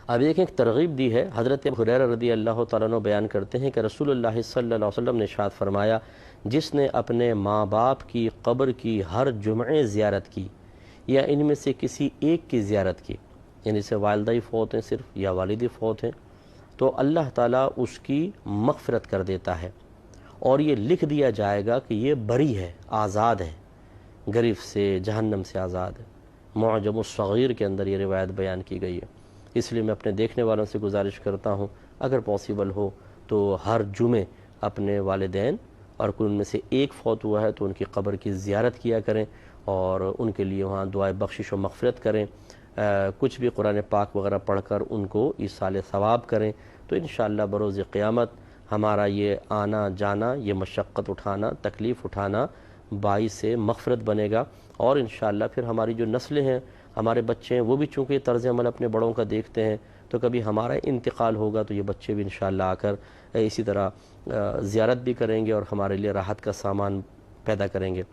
اب ایک ترغیب دی ہے، حضرت ابو ہریرہ رضی اللہ تعالیٰ عنہ بیان کرتے ہیں کہ رسول اللہ صلی اللہ علیہ وسلم نے ارشاد فرمایا، جس نے اپنے ماں باپ کی قبر کی ہر جمعے زیارت کی یا ان میں سے کسی ایک کی زیارت کی، یعنی سے والدہ ہی فوت ہیں صرف یا والدی فوت ہیں، تو اللہ تعالیٰ اس کی مغفرت کر دیتا ہے، اور یہ لکھ دیا جائے گا کہ یہ بری ہے، آزاد ہے، گرفت سے، جہنم سے آزاد ہے۔ معجم الصغیر کے اندر یہ روایت بیان کی گئی ہے۔ اس لیے میں اپنے دیکھنے والوں سے گزارش کرتا ہوں، اگر پاسبل ہو تو ہر جمعے اپنے والدین اور کوئی ان میں سے ایک فوت ہوا ہے تو ان کی قبر کی زیارت کیا کریں اور ان کے لیے وہاں دعائے بخشش و مغفرت کریں، کچھ بھی قرآن پاک وغیرہ پڑھ کر ان کو ایصال ثواب کریں، تو انشاءاللہ بروز قیامت ہمارا یہ آنا جانا، یہ مشقت اٹھانا، تکلیف اٹھانا باعث مغفرت بنے گا، اور انشاءاللہ پھر ہماری جو نسلیں ہیں، ہمارے بچے ہیں، وہ بھی چونکہ طرز عمل اپنے بڑوں کا دیکھتے ہیں، تو کبھی ہمارا انتقال ہوگا تو یہ بچے بھی انشاءاللہ آ کر اسی طرح زیارت بھی کریں گے اور ہمارے لیے راحت کا سامان پیدا کریں گے۔